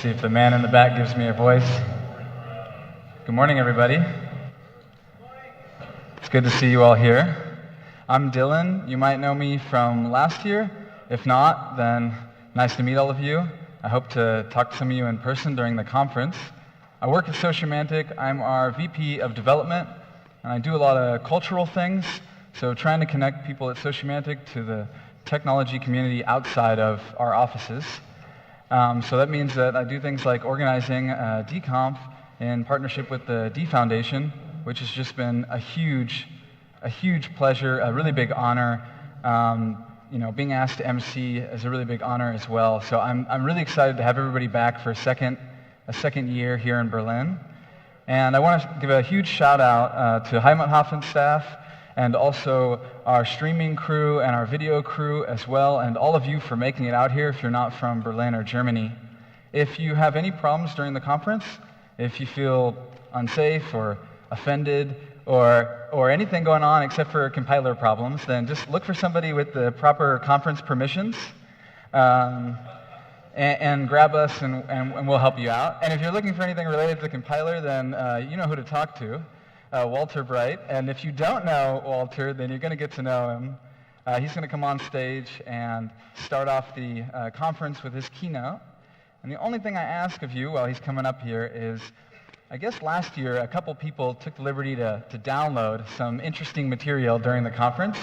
See if the man in the back gives me a voice. Good morning, everybody. It's good to see you all here. I'm Dylan. You might know me from last year. If not, then nice to meet all of you. I hope to talk to some of you in person during the conference. I work at Sociomantic. I'm our VP of Development, and I do a lot of cultural things, so trying to connect people at Sociomantic to the technology community outside of our offices. So that means that I do things like organizing DConf in partnership with the D Foundation, which has just been a huge pleasure, a really big honor. Being asked to MC is a really big honor as well. So I'm really excited to have everybody back for a second year here in Berlin. And I want to give a huge shout out to Heimathafen staff, and also our streaming crew and our video crew as well, and all of you for making it out here if you're not from Berlin or Germany. If you have any problems during the conference, if you feel unsafe or offended or anything going on except for compiler problems, then just look for somebody with the proper conference permissions and grab us and we'll help you out. And if you're looking for anything related to the compiler, then you know who to talk to. Walter Bright, and if you don't know Walter, then you're going to get to know him. He's going to come on stage and start off the conference with his keynote. And the only thing I ask of you while he's coming up here is, I guess last year a couple people took the liberty to download some interesting material during the conference.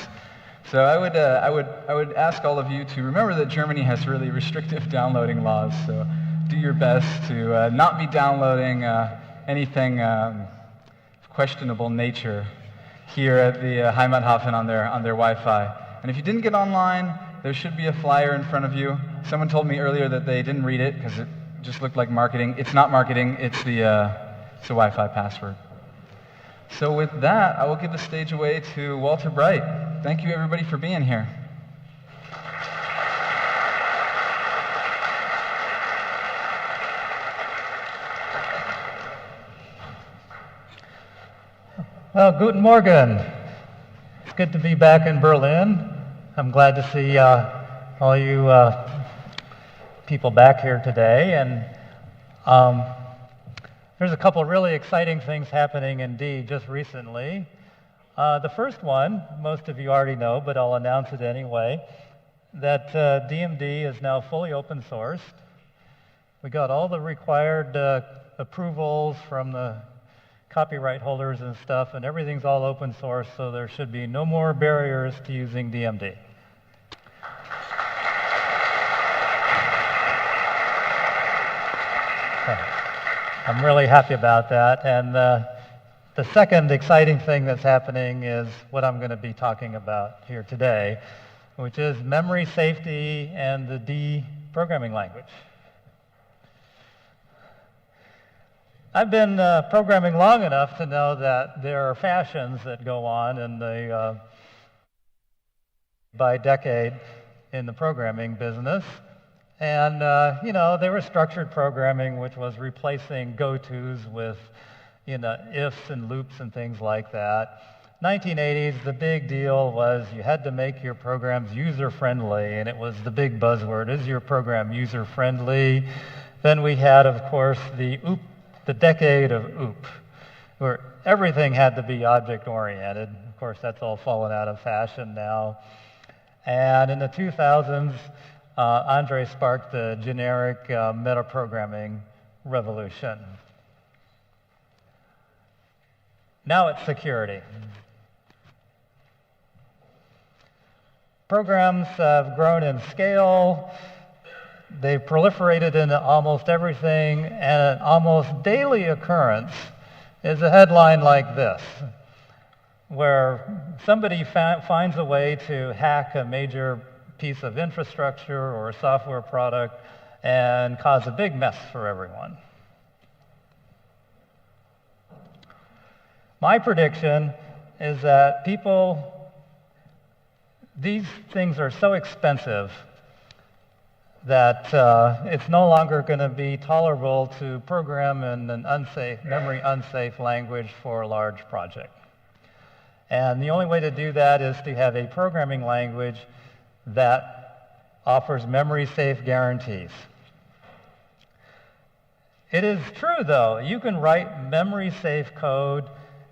So I would ask all of you to remember that Germany has really restrictive downloading laws. So do your best to not be downloading anything questionable nature here at the Heimathafen on their Wi-Fi. And if you didn't get online, there should be a flyer in front of you. Someone told me earlier that they didn't read it because it just looked like marketing. It's not marketing, it's the Wi-Fi password. So with that, I will give the stage away to Walter Bright. Thank you everybody for being here. Well, guten Morgen. It's good to be back in Berlin. I'm glad to see all you people back here today. And there's a couple really exciting things happening indeed just recently. The first one, most of you already know, but I'll announce it anyway, that DMD is now fully open sourced. We got all the required approvals from the copyright holders and stuff, and everything's all open source, so there should be no more barriers to using DMD. I'm really happy about that. And the second exciting thing that's happening is what I'm going to be talking about here today, which is memory safety and the D programming language. I've been programming long enough to know that there are fashions that go on in the by decade in the programming business. And, there was structured programming, which was replacing go-tos with, ifs and loops and things like that. 1980s, the big deal was you had to make your programs user-friendly, and it was the big buzzword, is your program user-friendly? Then we had, of course, the decade of OOP, where everything had to be object-oriented. Of course, that's all fallen out of fashion now. And in the 2000s, Andre sparked the generic metaprogramming revolution. Now it's security. Programs have grown in scale. They've proliferated into almost everything, and an almost daily occurrence is a headline like this, where somebody finds a way to hack a major piece of infrastructure or a software product and cause a big mess for everyone. My prediction is that these things are so expensive that it's no longer going to be tolerable to program in an memory unsafe language for a large project. And the only way to do that is to have a programming language that offers memory safe guarantees. It is true, though, you can write memory-safe code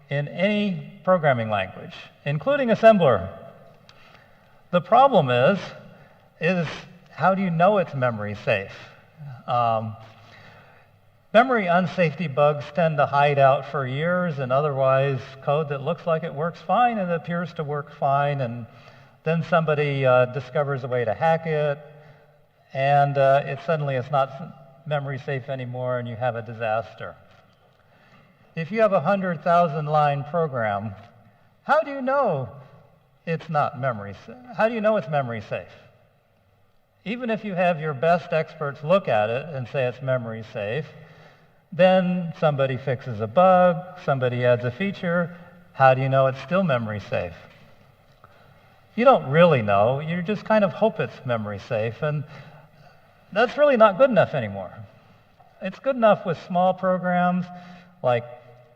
in any programming language, including assembler. The problem is how do you know it's memory safe? Memory unsafety bugs tend to hide out for years in otherwise code that looks like it works fine and appears to work fine, and then somebody discovers a way to hack it, and it suddenly is not memory safe anymore, and you have a disaster. If you have a 100,000-line program, how do you know it's not memory safe? How do you know it's memory safe? Even if you have your best experts look at it and say it's memory safe, then somebody fixes a bug, somebody adds a feature. How do you know it's still memory safe? You don't really know. You just kind of hope it's memory safe, and that's really not good enough anymore. It's good enough with small programs, like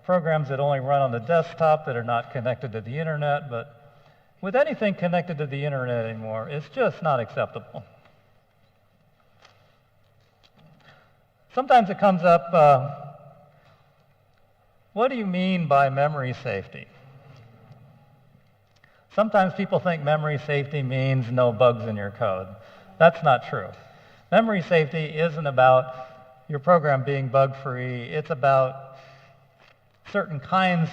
programs that only run on the desktop that are not connected to the internet, but with anything connected to the internet anymore, it's just not acceptable. Sometimes it comes up, what do you mean by memory safety? Sometimes people think memory safety means no bugs in your code. That's not true. Memory safety isn't about your program being bug-free. It's about certain kinds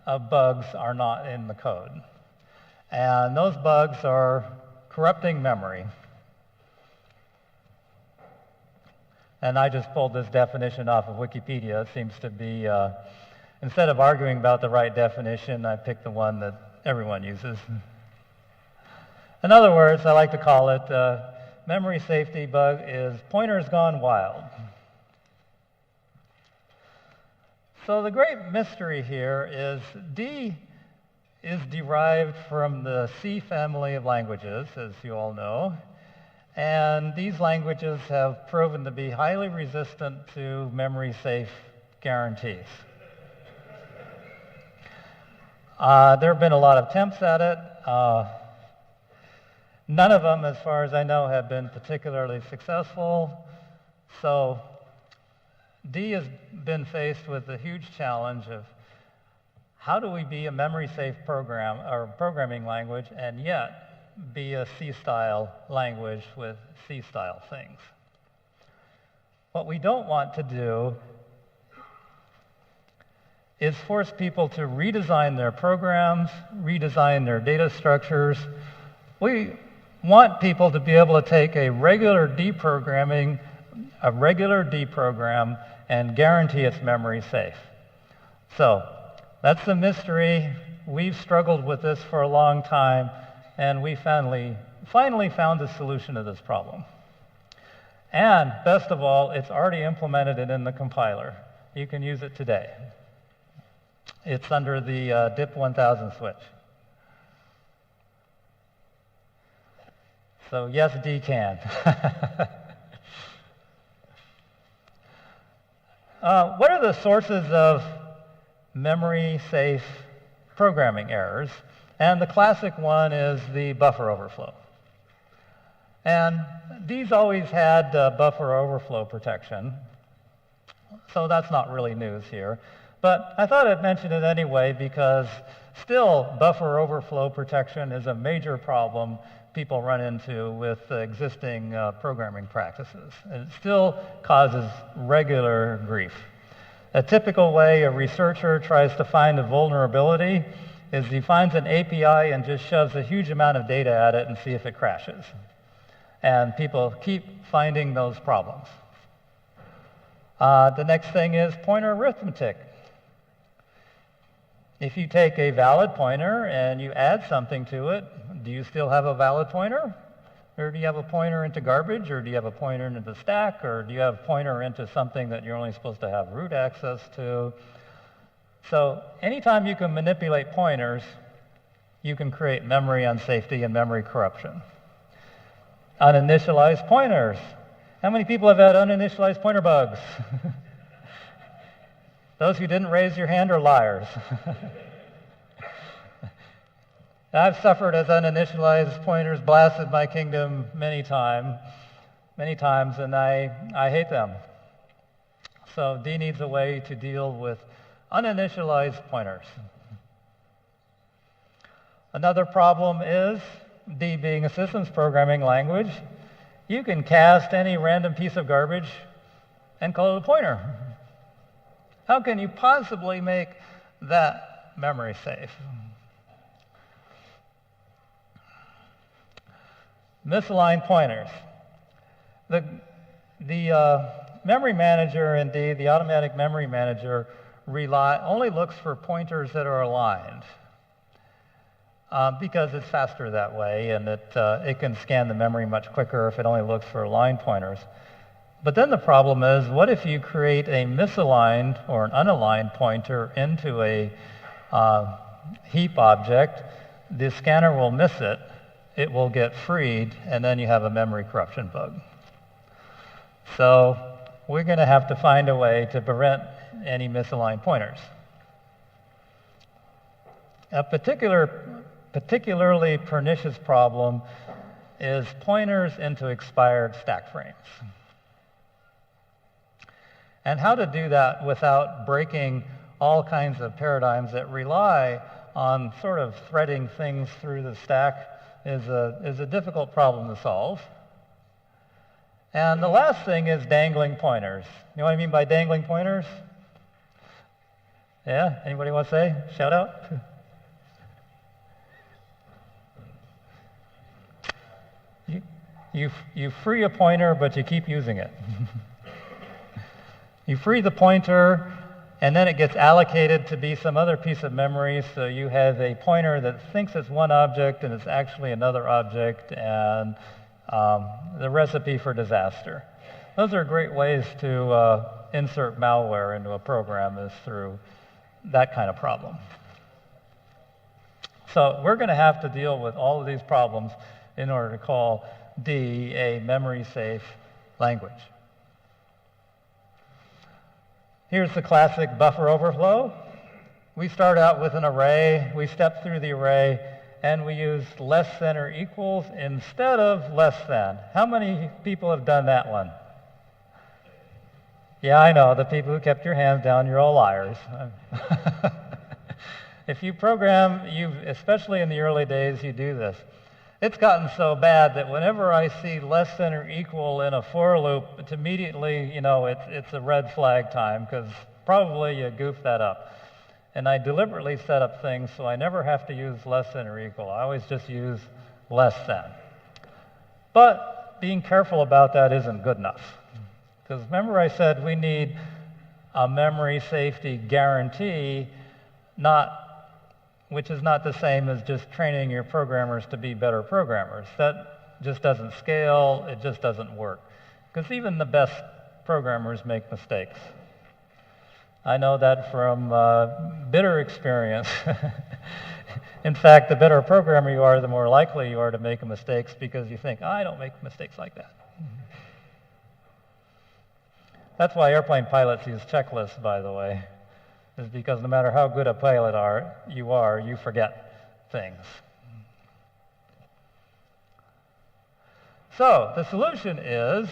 of bugs are not in the code. And those bugs are corrupting memory. And I just pulled this definition off of Wikipedia. It seems to be, instead of arguing about the right definition, I picked the one that everyone uses. In other words, I like to call it memory safety bug is pointers gone wild. So the great mystery here is D is derived from the C family of languages, as you all know. And these languages have proven to be highly resistant to memory-safe guarantees. There have been a lot of attempts at it. None of them, as far as I know, have been particularly successful. So D has been faced with the huge challenge of how do we be a memory-safe program or programming language and yet be a C-style language with C-style things. What we don't want to do is force people to redesign their programs, redesign their data structures. We want people to be able to take a regular D program and guarantee it's memory safe. So that's the mystery. We've struggled with this for a long time, and we finally found a solution to this problem. And best of all, it's already implemented it in the compiler. You can use it today. It's under the DIP 1000 switch. So yes, D can. What are the sources of memory-safe programming errors? And the classic one is the buffer overflow. And these always had buffer overflow protection, so that's not really news here. But I thought I'd mention it anyway because still buffer overflow protection is a major problem people run into with existing programming practices. And it still causes regular grief. A typical way a researcher tries to find a vulnerability is he finds an API and just shoves a huge amount of data at it and see if it crashes. And people keep finding those problems. The next thing is pointer arithmetic. If you take a valid pointer and you add something to it, do you still have a valid pointer? Or do you have a pointer into garbage? Or do you have a pointer into the stack? Or do you have a pointer into something that you're only supposed to have root access to? So anytime you can manipulate pointers, you can create memory unsafety and memory corruption. Uninitialized pointers. How many people have had uninitialized pointer bugs? Those who didn't raise your hand are liars. I've suffered as uninitialized pointers blasted my kingdom many times, and I hate them. So D needs a way to deal with uninitialized pointers. Another problem is, D being a systems programming language, you can cast any random piece of garbage and call it a pointer. How can you possibly make that memory safe? Misaligned pointers. The memory manager, indeed, the automatic memory manager, only looks for pointers that are aligned because it's faster that way, and it can scan the memory much quicker if it only looks for aligned pointers. But then the problem is, what if you create a misaligned or an unaligned pointer into a heap object? The scanner will miss it, it will get freed, and then you have a memory corruption bug. So we're going to have to find a way to prevent any misaligned pointers. A particularly pernicious problem is pointers into expired stack frames. And how to do that without breaking all kinds of paradigms that rely on sort of threading things through the stack is a difficult problem to solve. And the last thing is dangling pointers. You know what I mean by dangling pointers? Yeah? Anybody want to say? Shout out? You free a pointer, but you keep using it. You free the pointer, and then it gets allocated to be some other piece of memory, so you have a pointer that thinks it's one object and it's actually another object, and the recipe for disaster. Those are great ways to insert malware into a program, is through that kind of problem. So we're going to have to deal with all of these problems in order to call D a memory-safe language. Here's the classic buffer overflow. We start out with an array, we step through the array, and we use less than or equals instead of less than. How many people have done that one? Yeah, I know, the people who kept your hands down, you're all liars. If you program, especially in the early days, you do this. It's gotten so bad that whenever I see less than or equal in a for loop, it's immediately, it's a red flag time, because probably you goofed that up. And I deliberately set up things so I never have to use less than or equal. I always just use less than. But being careful about that isn't good enough. Because remember I said we need a memory safety guarantee, which is not the same as just training your programmers to be better programmers. That just doesn't scale, it just doesn't work. Because even the best programmers make mistakes. I know that from bitter experience. In fact, the better a programmer you are, the more likely you are to make mistakes, because you think, I don't make mistakes like that. That's why airplane pilots use checklists, by the way, is because no matter how good a pilot you forget things. So the solution is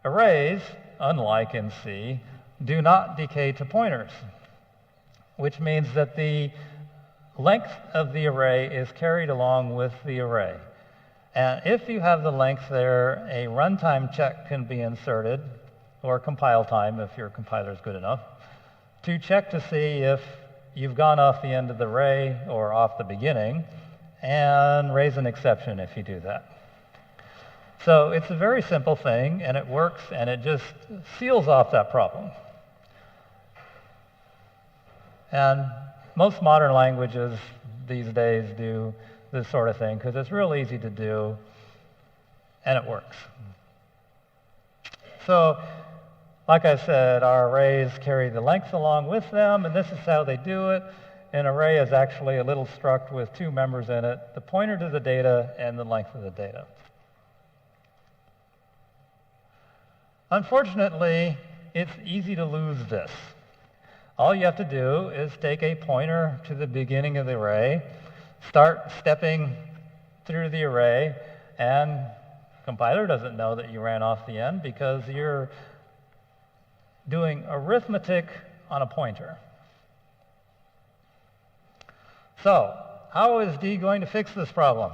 arrays, unlike in C, do not decay to pointers, which means that the length of the array is carried along with the array. And if you have the length there, a runtime check can be inserted, or compile time if your compiler is good enough, to check to see if you've gone off the end of the array or off the beginning, and raise an exception if you do that. So it's a very simple thing, and it works, and it just seals off that problem. And most modern languages these days do this sort of thing, because it's real easy to do, and it works. So, like I said, our arrays carry the length along with them, and this is how they do it. An array is actually a little struct with two members in it, the pointer to the data and the length of the data. Unfortunately, it's easy to lose this. All you have to do is take a pointer to the beginning of the array, start stepping through the array, and compiler doesn't know that you ran off the end, because doing arithmetic on a pointer. So, how is D going to fix this problem?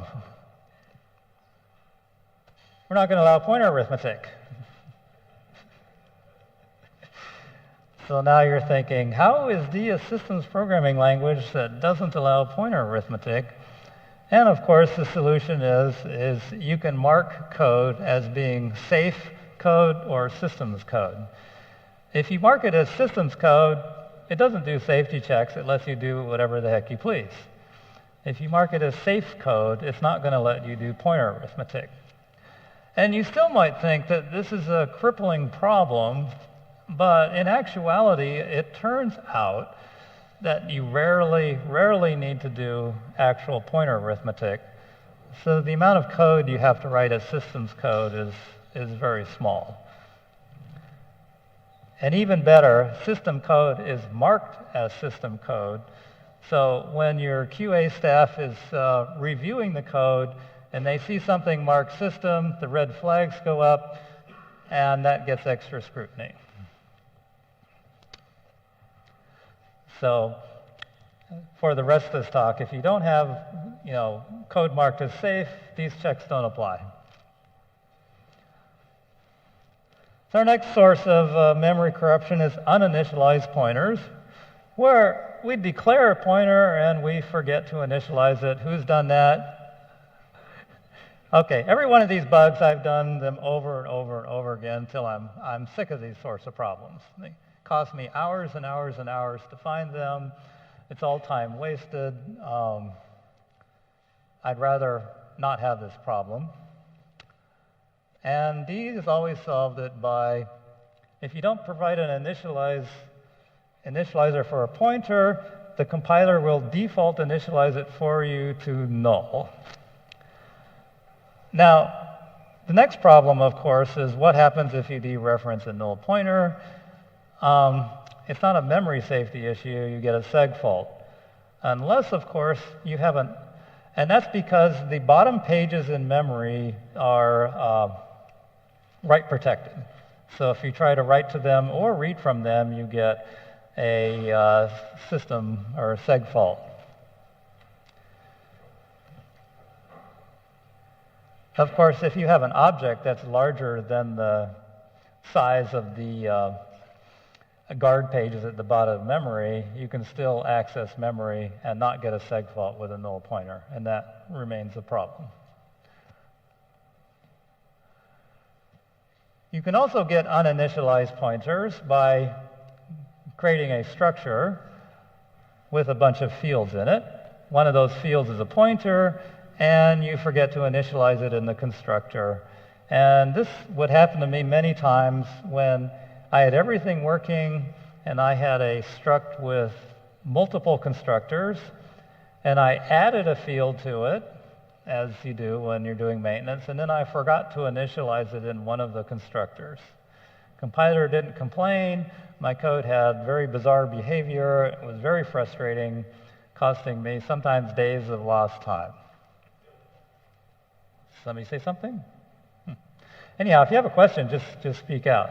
We're not going to allow pointer arithmetic. So now you're thinking, how is D a systems programming language that doesn't allow pointer arithmetic? And of course, the solution is you can mark code as being safe code or systems code. If you mark it as systems code, it doesn't do safety checks. It lets you do whatever the heck you please. If you mark it as safe code, it's not going to let you do pointer arithmetic. And you still might think that this is a crippling problem, but in actuality, it turns out that you rarely need to do actual pointer arithmetic. So the amount of code you have to write as systems code is very small. And even better, system code is marked as system code. So when your QA staff is reviewing the code and they see something marked system, the red flags go up, and that gets extra scrutiny. So for the rest of this talk, if you don't have code marked as safe, these checks don't apply. So our next source of memory corruption is uninitialized pointers, where we declare a pointer and we forget to initialize it. Who's done that? Okay, every one of these bugs, I've done them over and over and over again until I'm sick of these sorts of problems. They cost me hours and hours and hours to find them. It's all time wasted. I'd rather not have this problem. And D has always solved it by, if you don't provide an initializer for a pointer, the compiler will default initialize it for you to null. Now, the next problem, of course, is what happens if you dereference a null pointer? It's not a memory safety issue, you get a seg fault. Unless, of course, you haven't, and that's because the bottom pages in memory are write protected. So if you try to write to them or read from them, you get a system or a seg fault. Of course, if you have an object that's larger than the size of the guard pages at the bottom of memory, you can still access memory and not get a seg fault with a null pointer, and that remains a problem. You can also get uninitialized pointers by creating a structure with a bunch of fields in it. One of those fields is a pointer, and you forget to initialize it in the constructor. And this would happen to me many times when I had everything working and I had a struct with multiple constructors, and I added a field to it, as you do when you're doing maintenance, and then I forgot to initialize it in one of the constructors. Compiler didn't complain. My code had very bizarre behavior. It was very frustrating, costing me sometimes days of lost time. Somebody say something? Anyhow, if you have a question, just speak out.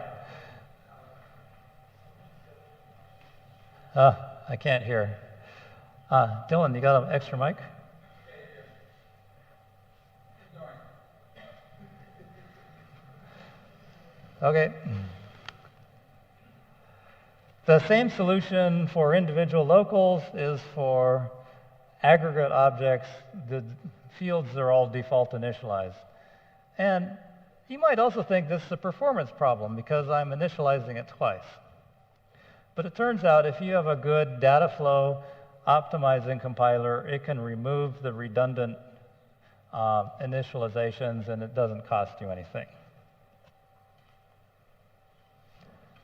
I can't hear. Dylan, you got an extra mic? Okay. The same solution for individual locals is for aggregate objects. The fields are all default initialized. And you might also think this is a performance problem because I'm initializing it twice. But it turns out if you have a good data flow optimizing compiler, it can remove the redundant initializations and it doesn't cost you anything.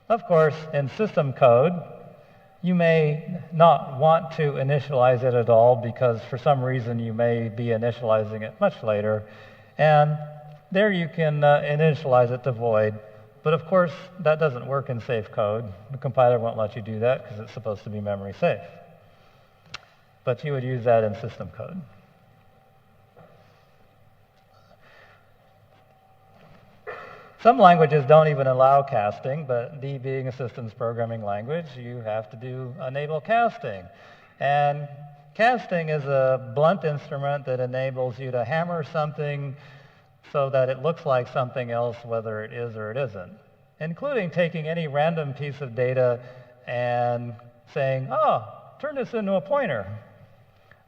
Of course, in system code, you may not want to initialize it at all because for some reason you may be initializing it much later. And there you can initialize it to void. But of course, that doesn't work in safe code. The compiler won't let you do that because it's supposed to be memory safe. But you would use that in system code. Some languages don't even allow casting, but D being a systems programming language, you have to enable casting. And casting is a blunt instrument that enables you to hammer something so that it looks like something else, whether it is or it isn't, including taking any random piece of data and saying, oh, turn this into a pointer.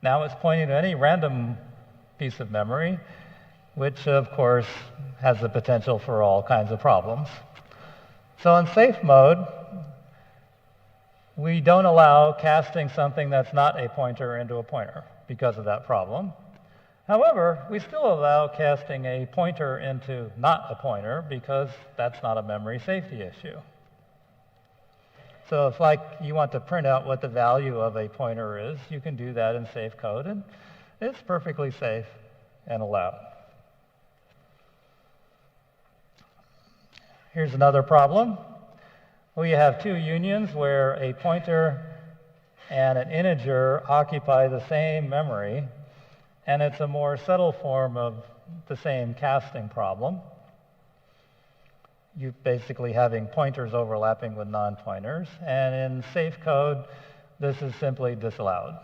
Now it's pointing to any random piece of memory, which of course has the potential for all kinds of problems. So in safe mode, we don't allow casting something that's not a pointer into a pointer because of that problem. However, we still allow casting a pointer into not a pointer because that's not a memory safety issue. So if like you want to print out what the value of a pointer is, you can do that in safe code, and it's perfectly safe and allowed. Here's another problem. We have two unions where a pointer and an integer occupy the same memory, and it's a more subtle form of the same casting problem. You basically having pointers overlapping with non-pointers, and in safe code, this is simply disallowed.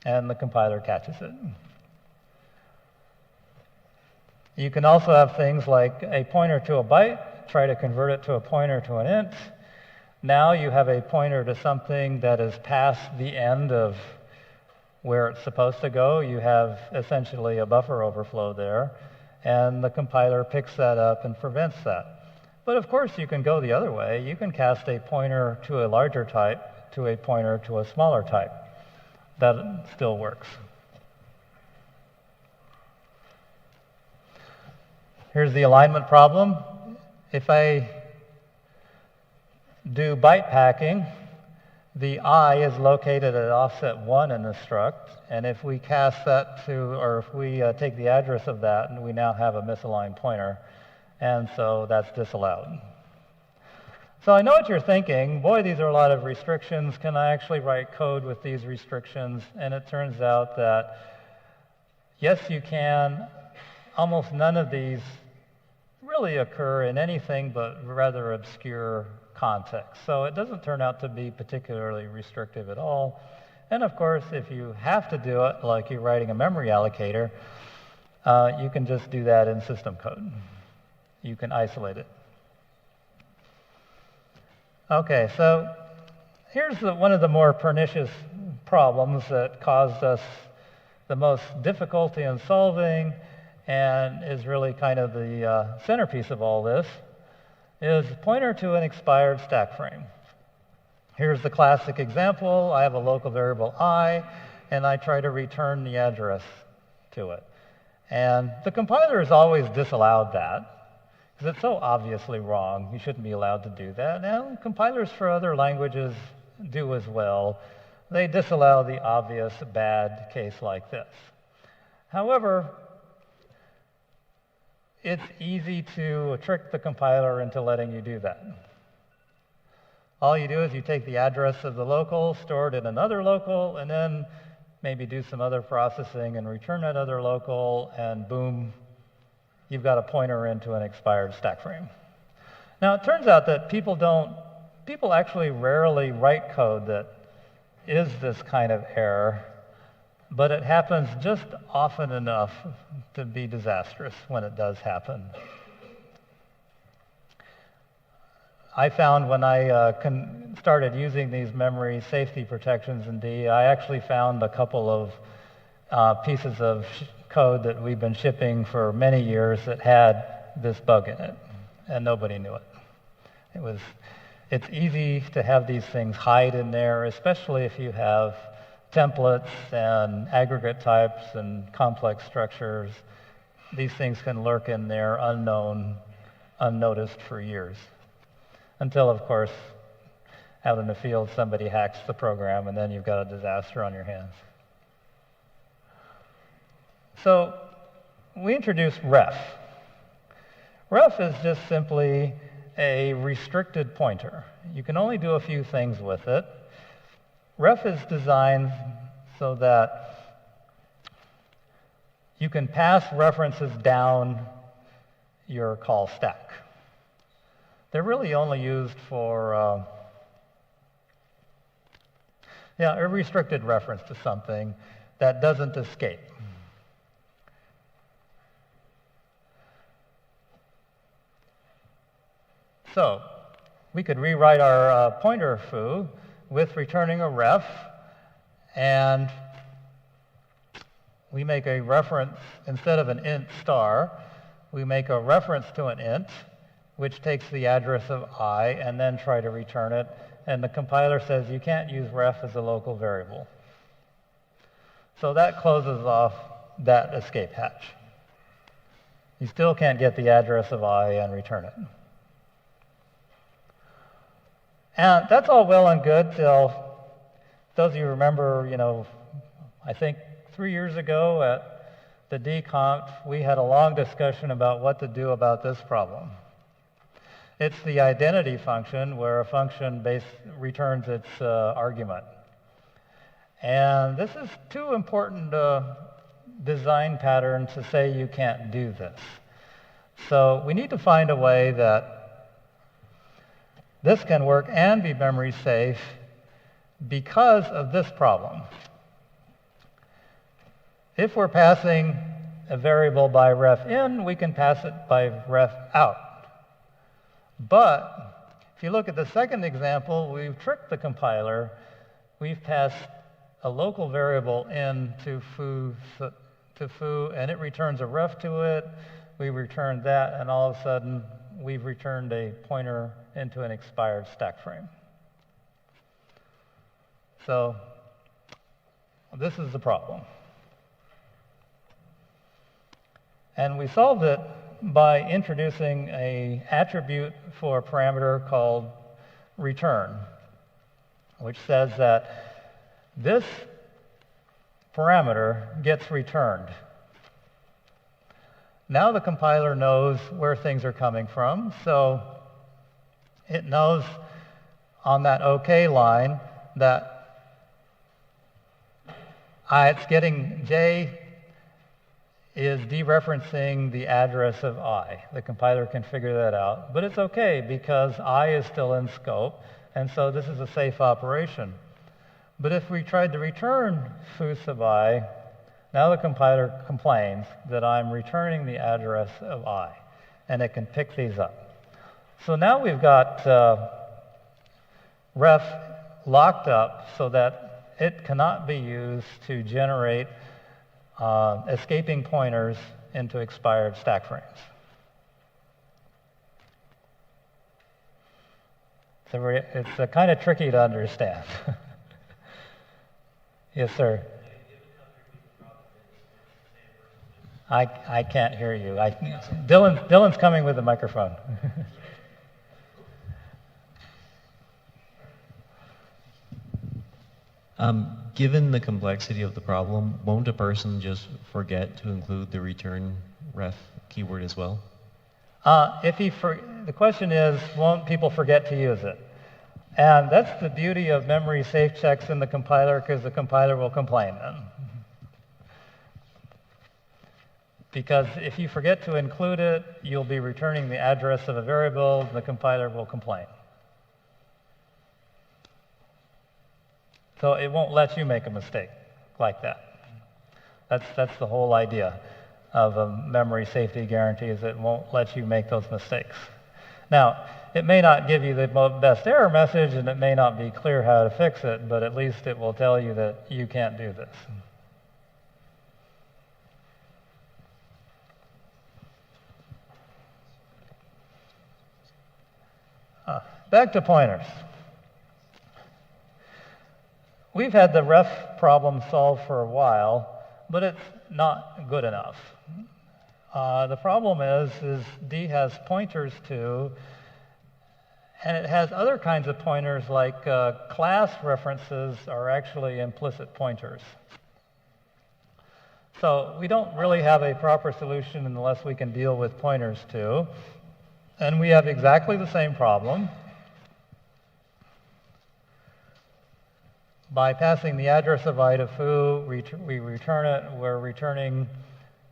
And the compiler catches it. You can also have things like a pointer to a byte, try to convert it to a pointer to an int. Now you have a pointer to something that is past the end of where it's supposed to go. You have essentially a buffer overflow there, and the compiler picks that up and prevents that. But of course you can go the other way. You can cast a pointer to a larger type to a pointer to a smaller type. That still works. Here's the alignment problem. If I do byte packing, the I is located at offset 1 in the struct, and if we cast that to, or if we take the address of that, and we now have a misaligned pointer, and so that's disallowed. So I know what you're thinking, boy, these are a lot of restrictions. Can I actually write code with these restrictions? And it turns out that, yes, you can. Almost none of these really occur in anything but rather obscure context. So it doesn't turn out to be particularly restrictive at all. And of course, if you have to do it, like you're writing a memory allocator, you can just do that in system code. You can isolate it. Okay, so here's one of the more pernicious problems that caused us the most difficulty in solving, and is really kind of the centerpiece of all this, is pointer to an expired stack frame. Here's the classic example. I have a local variable I, and I try to return the address to it. And the compiler has always disallowed that, because it's so obviously wrong. You shouldn't be allowed to do that. And compilers for other languages do as well. They disallow the obvious bad case like this. However, it's easy to trick the compiler into letting you do that. All you do is you take the address of the local, store it in another local, and then maybe do some other processing and return that other local, and boom, you've got a pointer into an expired stack frame. Now, it turns out that people actually rarely write code that is this kind of error, but it happens just often enough to be disastrous when it does happen. I found when I started using these memory safety protections in D, I actually found a couple of pieces of code that we've been shipping for many years that had this bug in it, and nobody knew it. It's easy to have these things hide in there, especially if you have templates and aggregate types and complex structures. These things can lurk in there unknown, unnoticed for years. Until, of course, out in the field, somebody hacks the program, and then you've got a disaster on your hands. So we introduced ref. Ref is just simply a restricted pointer. You can only do a few things with it. Ref is designed so that you can pass references down your call stack. They're really only used for a restricted reference to something that doesn't escape. So we could rewrite our pointer foo with returning a ref, and we make a reference, instead of an int star, we make a reference to an int, which takes the address of I, and then try to return it. And the compiler says you can't use ref as a local variable. So that closes off that escape hatch. You still can't get the address of I and return it. And that's all well and good till, those of you remember, I think 3 years ago at the dconf, we had a long discussion about what to do about this problem. It's the identity function, where a function returns its argument. And this is too important design pattern to say you can't do this. So we need to find a way that this can work and be memory safe because of this problem. If we're passing a variable by ref in, we can pass it by ref out. But if you look at the second example, we've tricked the compiler. We've passed a local variable in to foo, and it returns a ref to it. We return that, and all of a sudden, we've returned a pointer into an expired stack frame. So this is the problem. And we solved it by introducing an attribute for a parameter called return, which says that this parameter gets returned. Now the compiler knows where things are coming from, so it knows on that OK line that it's getting J is dereferencing the address of I. The compiler can figure that out, but it's okay because I is still in scope, and so this is a safe operation. But if we tried to return foo sub I, now the compiler complains that I'm returning the address of I, and it can pick these up. So now we've got ref locked up so that it cannot be used to generate escaping pointers into expired stack frames. So it's kind of tricky to understand. Yes, sir. I can't hear you. Dylan's coming with the microphone. Given the complexity of the problem, won't a person just forget to include the return ref keyword as well? The question is, won't people forget to use it? And that's the beauty of memory safe checks in the compiler, because the compiler will complain then. Because if you forget to include it, you'll be returning the address of a variable, and the compiler will complain. So it won't let you make a mistake like that. That's the whole idea of a memory safety guarantee, is it won't let you make those mistakes. Now, it may not give you the best error message, and it may not be clear how to fix it, but at least it will tell you that you can't do this. Back to pointers. We've had the ref problem solved for a while, but it's not good enough. The problem is D has pointers to, and it has other kinds of pointers, like class references are actually implicit pointers. So we don't really have a proper solution unless we can deal with pointers too. And we have exactly the same problem. By passing the address of I to foo, we return it. We're returning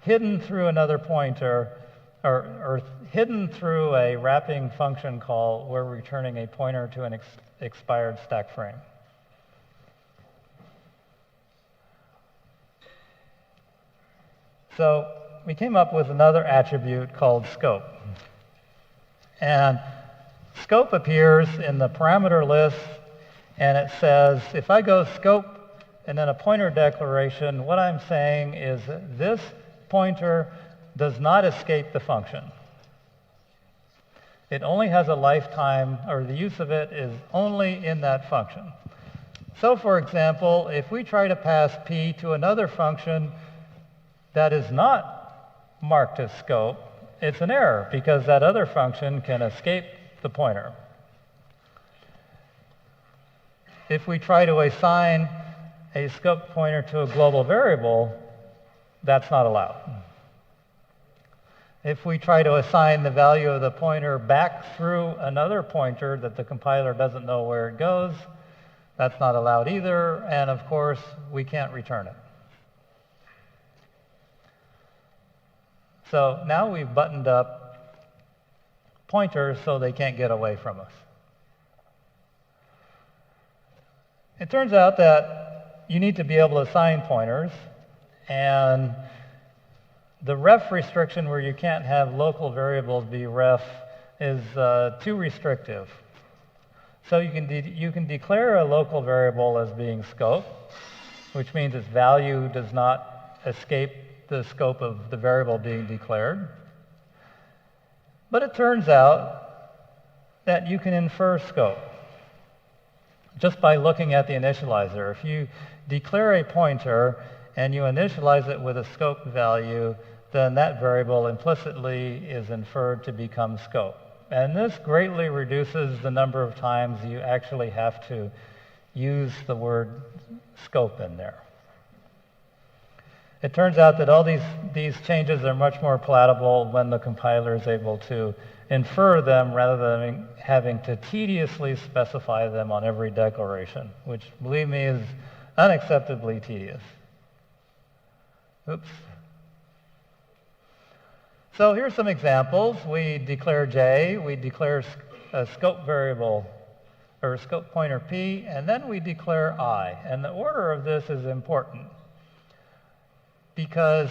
hidden through another pointer or hidden through a wrapping function call, we're returning a pointer to an expired stack frame. So we came up with another attribute called scope. And scope appears in the parameter list, and it says, if I go scope and then a pointer declaration, what I'm saying is that this pointer does not escape the function. It only has a lifetime, or the use of it is only in that function. So for example, if we try to pass p to another function that is not marked as scope, it's an error because that other function can escape the pointer. If we try to assign a scope pointer to a global variable, that's not allowed. If we try to assign the value of the pointer back through another pointer that the compiler doesn't know where it goes, that's not allowed either, and of course, we can't return it. So now we've buttoned up pointers so they can't get away from us. It turns out that you need to be able to assign pointers, and the ref restriction where you can't have local variables be ref is too restrictive. So you can declare a local variable as being scope, which means its value does not escape the scope of the variable being declared. But it turns out that you can infer scope just by looking at the initializer. If you declare a pointer and you initialize it with a scope value, then that variable implicitly is inferred to become scope. And this greatly reduces the number of times you actually have to use the word scope in there. It turns out that all these changes are much more palatable when the compiler is able to infer them rather than having to tediously specify them on every declaration, which, believe me, is unacceptably tedious. Oops. So here's some examples. We declare J, we declare a scope variable, or a scope pointer P, and then we declare I. And the order of this is important because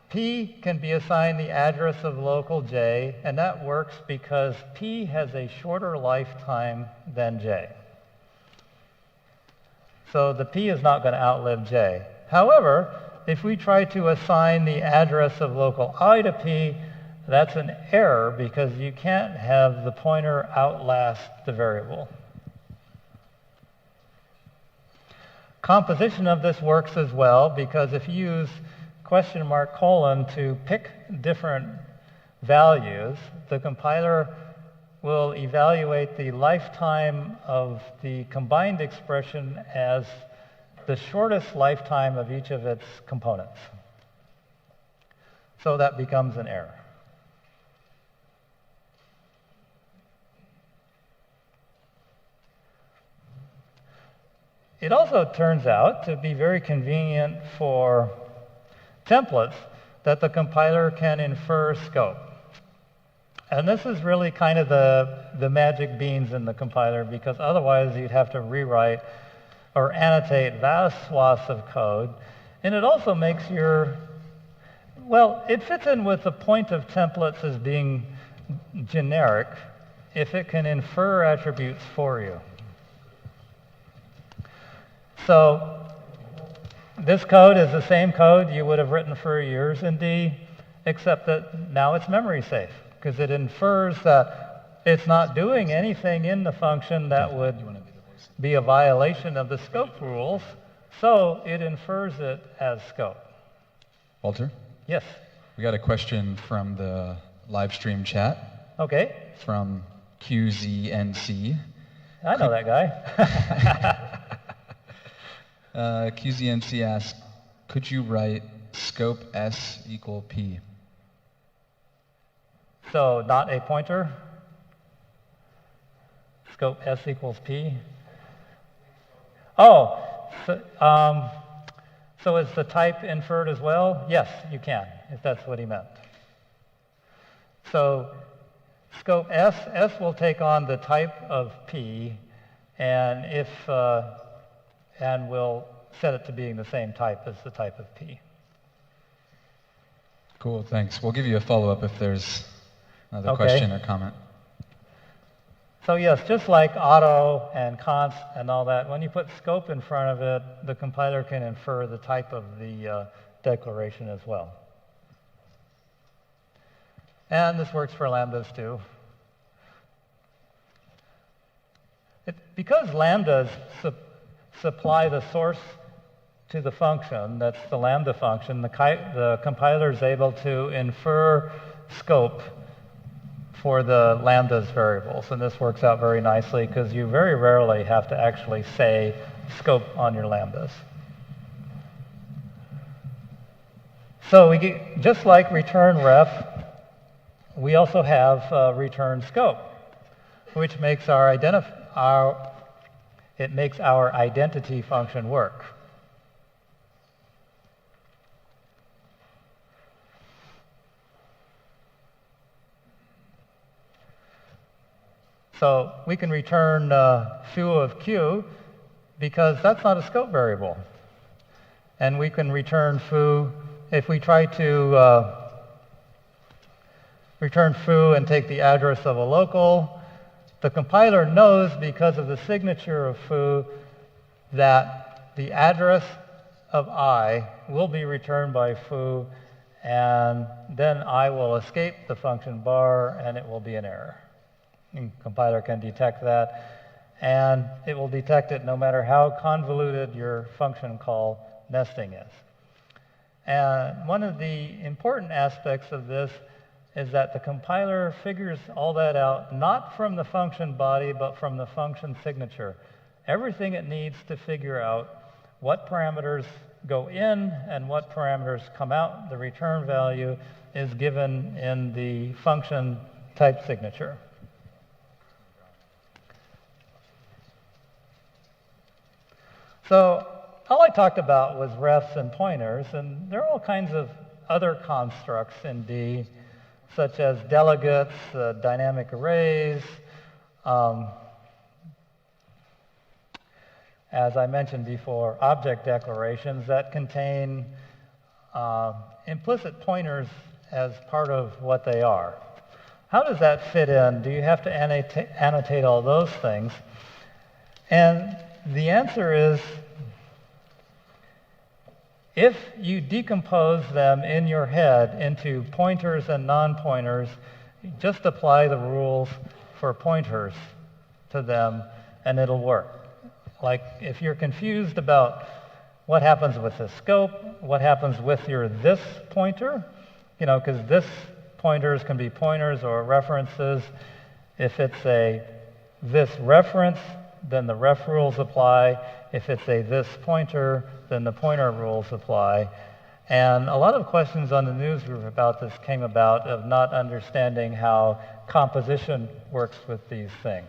P can be assigned the address of local J, and that works because P has a shorter lifetime than J. So the P is not going to outlive J. However, if we try to assign the address of local I to P, that's an error because you can't have the pointer outlast the variable. Composition of this works as well because if you use question mark colon to pick different values, the compiler will evaluate the lifetime of the combined expression as the shortest lifetime of each of its components. So that becomes an error. It also turns out to be very convenient for templates that the compiler can infer scope. And this is really kind of the magic beans in the compiler because otherwise you'd have to rewrite or annotate vast swaths of code. And it also makes it fits in with the point of templates as being generic if it can infer attributes for you. So this code is the same code you would have written for years in D, except that now it's memory safe because it infers that it's not doing anything in the function that would be a violation of the scope rules, so it infers it as scope. Walter? Yes. We got a question from the live stream chat. Okay. From QZNC. I know that guy. QZNC asks, could you write scope S equal P? So not a pointer. Scope S equals P. Oh, so is the type inferred as well? Yes, you can, if that's what he meant. So scope S will take on the type of P, and and we'll set it to being the same type as the type of P. Cool, thanks. We'll give you a follow-up if there's another Okay. question or comment. So yes, just like auto and const and all that, when you put scope in front of it, the compiler can infer the type of the declaration as well. And this works for lambdas too. Because lambdas supply the source to the function, that's the lambda function, the compiler is able to infer scope for the lambdas variables. And this works out very nicely because you very rarely have to actually say scope on your lambdas. So we get, just like return ref, we also have return scope, which makes our identity function work. So we can return foo of q because that's not a scope variable. And we can return foo if we try to return foo and take the address of a local. The compiler knows because of the signature of foo that the address of I will be returned by foo, and then I will escape the function bar and it will be an error. The compiler can detect that, and it will detect it no matter how convoluted your function call nesting is. And one of the important aspects of this is that the compiler figures all that out, not from the function body, but from the function signature. Everything it needs to figure out what parameters go in and what parameters come out, the return value, is given in the function type signature. So all I talked about was refs and pointers, and there are all kinds of other constructs in D, such as delegates, dynamic arrays, as I mentioned before, object declarations that contain implicit pointers as part of what they are. How does that fit in? Do you have to annotate all those things? And the answer is, if you decompose them in your head into pointers and non-pointers, just apply the rules for pointers to them and it'll work. Like if you're confused about what happens with the scope, what happens with your this pointer, because this pointers can be pointers or references. If it's a this reference, then the ref rules apply. If it's a this pointer, then the pointer rules apply. And a lot of questions on the newsgroup about this came about of not understanding how composition works with these things.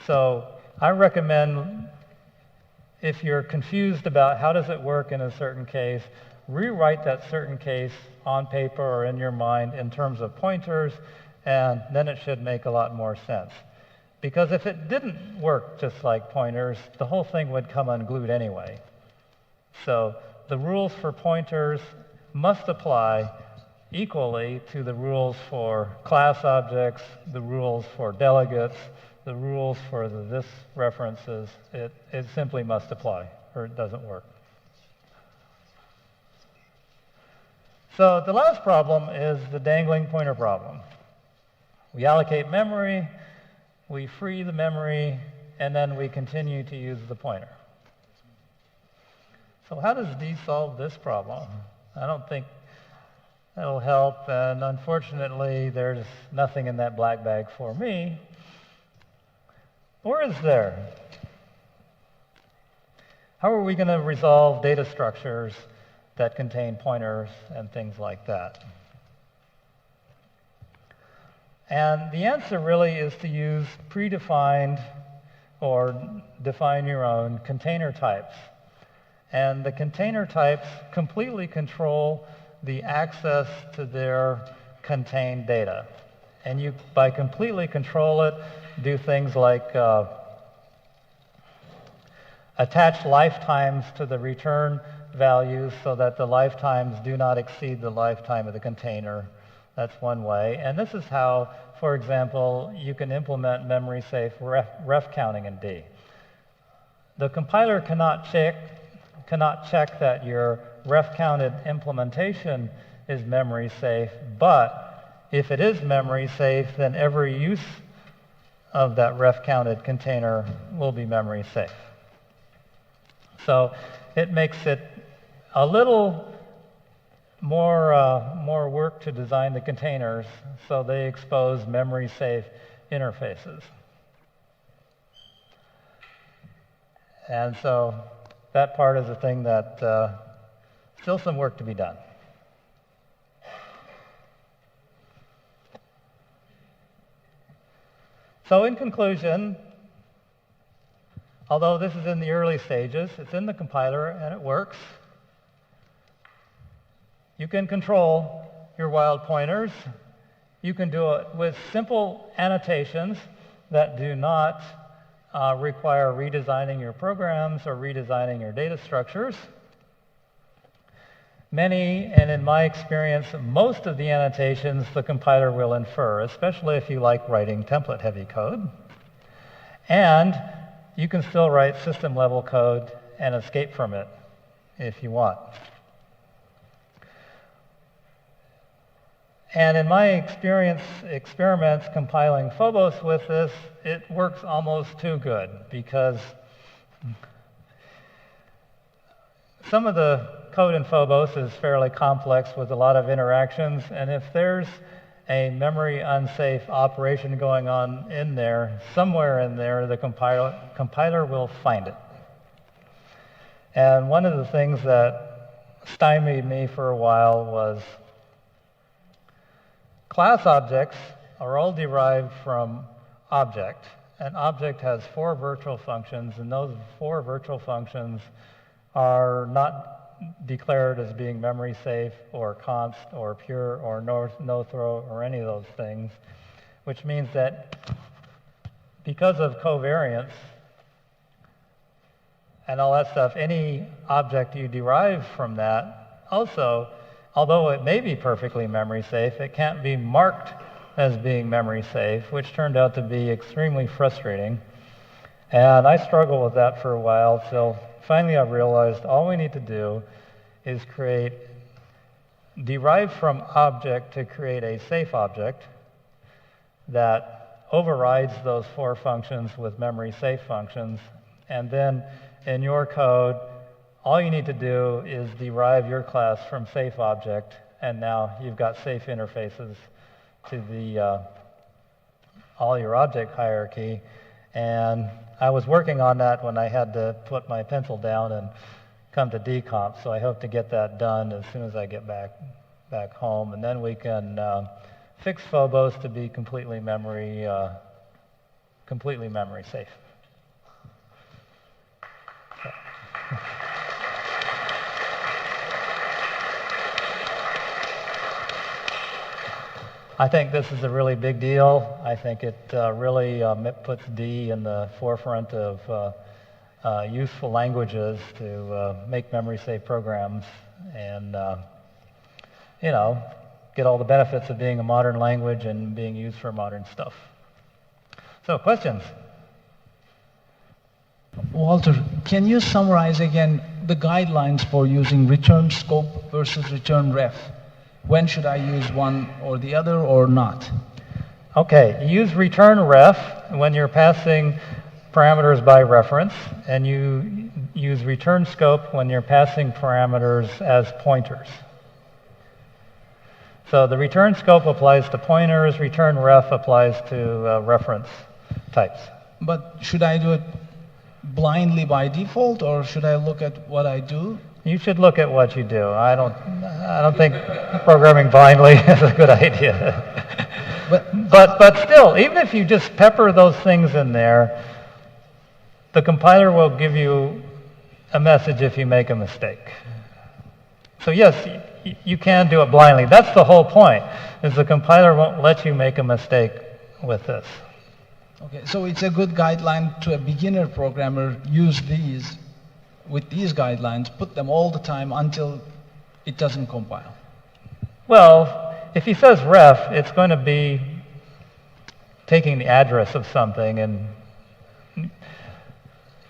So I recommend, if you're confused about how does it work in a certain case, rewrite that certain case on paper or in your mind in terms of pointers, and then it should make a lot more sense. Because if it didn't work just like pointers, the whole thing would come unglued anyway. So the rules for pointers must apply equally to the rules for class objects, the rules for delegates, the rules for the this references. It simply must apply, or it doesn't work. So the last problem is the dangling pointer problem. We allocate memory, we free the memory, and then we continue to use the pointer. So how does D solve this problem? I don't think that'll help, and unfortunately there's nothing in that black bag for me. Or is there? How are we going to resolve data structures that contain pointers and things like that? And the answer really is to use predefined or define your own container types. And the container types completely control the access to their contain data. And you, by completely control it, do things like attach lifetimes to the return values so that the lifetimes do not exceed the lifetime of the container. That's one way. And this is how, for example, you can implement memory-safe ref counting in D. The compiler cannot check that your ref-counted implementation is memory-safe, but if it is memory-safe, then every use of that ref-counted container will be memory-safe. So it makes it a little more work to design the containers so they expose memory-safe interfaces. And so that part is a thing that still some work to be done. So in conclusion, although this is in the early stages, it's in the compiler and it works. You can control your wild pointers. You can do it with simple annotations that do not require redesigning your programs or redesigning your data structures. Many, and in my experience, most of the annotations the compiler will infer, especially if you like writing template-heavy code. And you can still write system-level code and escape from it if you want. And in my experiments compiling Phobos with this, it works almost too good because some of the code in Phobos is fairly complex with a lot of interactions, and if there's a memory unsafe operation going on in there, somewhere in there, the compiler will find it. And one of the things that stymied me for a while was class objects are all derived from object, and object has 4 virtual functions, and those 4 virtual functions are not declared as being memory safe or const or pure or no-throw or any of those things, which means that because of covariance and all that stuff, any object you derive from that also, although it may be perfectly memory safe, it can't be marked as being memory safe, which turned out to be extremely frustrating. And I struggled with that for a while, till finally I realized all we need to do is derive from object to create a safe object that overrides those 4 functions with memory safe functions. And then in your code, all you need to do is derive your class from safe object, and now you've got safe interfaces to the all your object hierarchy. And I was working on that when I had to put my pencil down and come to decomp, so I hope to get that done as soon as I get back home, and then we can fix Phobos to be completely memory safe. Okay. I think this is a really big deal. I think it really puts D in the forefront of useful languages to make memory-safe programs and, you know, get all the benefits of being a modern language and being used for modern stuff. So, questions? Walter, can you summarize again the guidelines for using return scope versus return ref? When should I use one or the other or not? Okay, use return ref when you're passing parameters by reference, and you use return scope when you're passing parameters as pointers. So the return scope applies to pointers, return ref applies to reference types. But should I do it blindly by default, or should I look at what I do? You should look at what you do. I don't think programming blindly is a good idea. But still, even if you just pepper those things in there, the compiler will give you a message if you make a mistake. So yes, you can do it blindly. That's the whole point, is the compiler won't let you make a mistake with this. Okay, so it's a good guideline to a beginner programmer. Use these with these guidelines, put them all the time until it doesn't compile. Well, if he says ref, it's going to be taking the address of something, and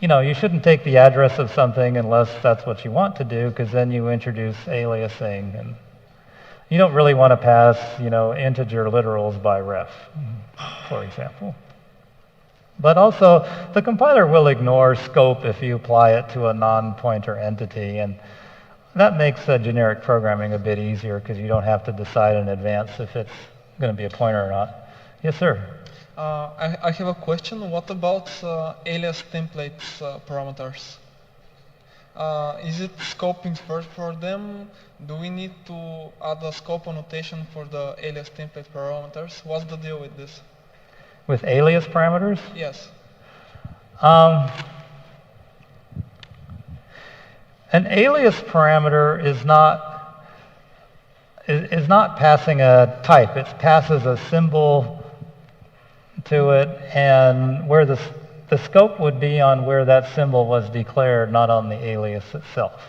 you shouldn't take the address of something unless that's what you want to do, because then you introduce aliasing, and you don't really want to pass, integer literals by ref, for example. But also, the compiler will ignore scope if you apply it to a non-pointer entity, and that makes generic programming a bit easier because you don't have to decide in advance if it's going to be a pointer or not. Yes, sir? I have a question. What about alias templates parameters? Is it scoping first for them? Do we need to add a scope annotation for the alias template parameters? What's the deal with this? With alias parameters? Yes. An alias parameter is not passing a type. It passes a symbol to it, and where the scope would be on where that symbol was declared, not on the alias itself.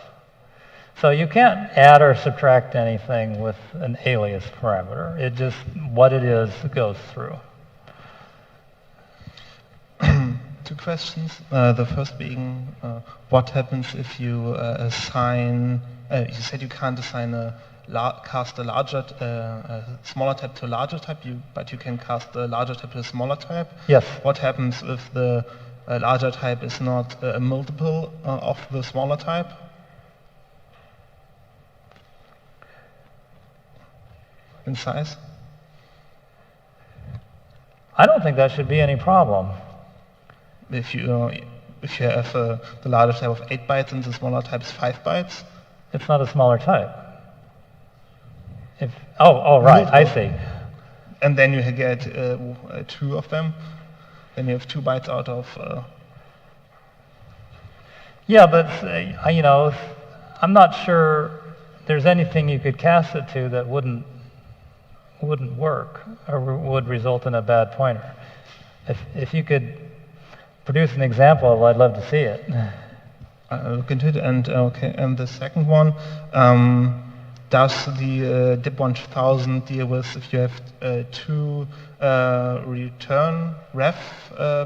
So you can't add or subtract anything with an alias parameter. It just, what it is, goes through. Two questions. The first being, what happens if you assign? You said you can't assign cast a smaller type to a larger type, but you can cast a larger type to a smaller type. Yes. What happens if the larger type is not a multiple of the smaller type? In size? I don't think that should be any problem. If you have the larger type of 8 bytes and the smaller type is 5 bytes? It's not a smaller type. Right, I see. And then you get 2 of them. Then you have 2 bytes out of... Yeah, but, I'm not sure there's anything you could cast it to that wouldn't work or would result in a bad pointer. If you could produce an example, I'd love to see it. I'll look into it. And the second one, does the DIP 1000 deal with if you have 2 return ref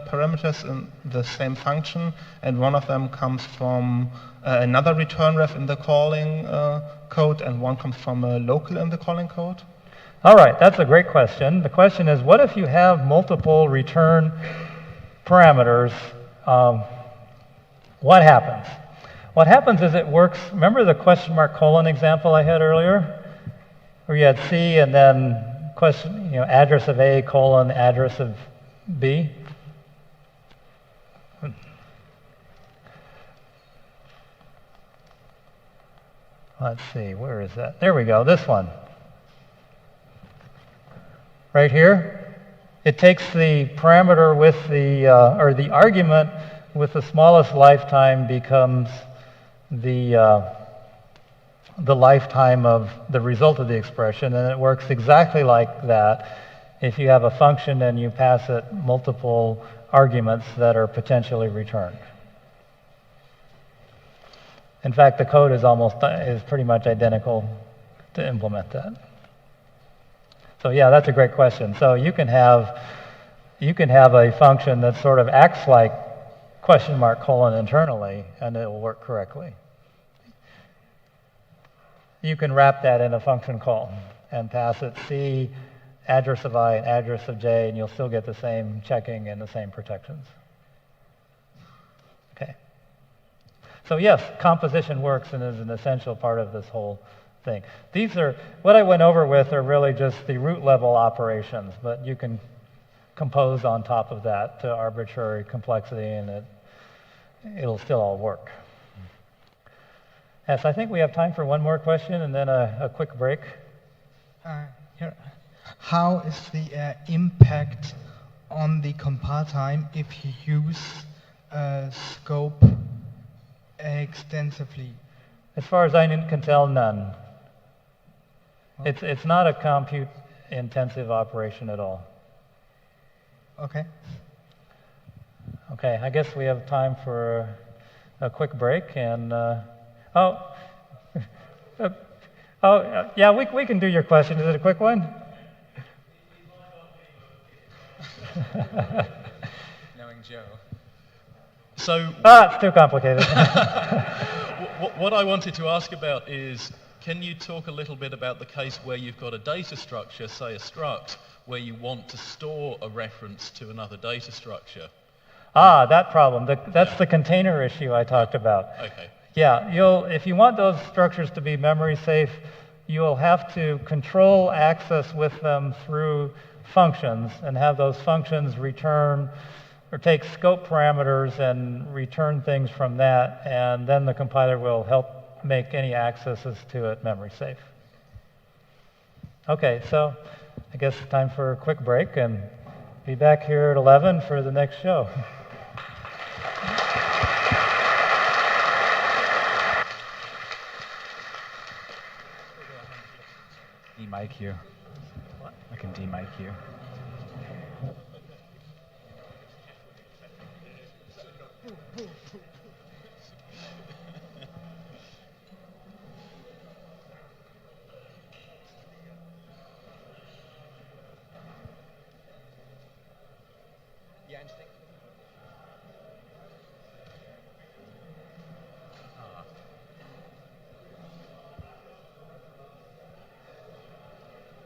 parameters in the same function, and one of them comes from another return ref in the calling code, and one comes from a local in the calling code? All right, that's a great question. The question is, what if you have multiple return parameters? What happens? What happens is it works. Remember the question mark colon example I had earlier, where you had C and then address of A colon address of B. Let's see, where is that? There we go. This one. Right here, it takes the parameter with or the argument with the smallest lifetime becomes the lifetime of the result of the expression, and it works exactly like that if you have a function and you pass it multiple arguments that are potentially returned. In fact, the code is pretty much identical to implement that. So yeah, that's a great question. So you can have a function that sort of acts like question mark colon internally, and it will work correctly. You can wrap that in a function call and pass it C, address of I, and address of J, and you'll still get the same checking and the same protections. Okay. So yes, composition works and is an essential part of this whole thing. These are, what I went over with are really just the root level operations, but you can compose on top of that to arbitrary complexity, and it'll still all work. Yes, I think we have time for one more question and then a quick break. Here. How is the impact on the compile time if you use scope extensively? As far as I can tell, none. It's not a compute-intensive operation at all. Okay. Okay, I guess we have time for a quick break, and yeah, we can do your question. Is it a quick one? Knowing Joe. So It's too complicated. what I wanted to ask about is, can you talk a little bit about the case where you've got a data structure, say a struct, where you want to store a reference to another data structure? That problem. That's the container issue I talked about. Okay. Yeah, if you want those structures to be memory safe, you'll have to control access with them through functions and have those functions return or take scope parameters and return things from that, and then the compiler will help make any accesses to it memory safe. Okay, so I guess it's time for a quick break, and be back here at 11 for the next show. De-mic you. I can de-mic you. Ja, en steek.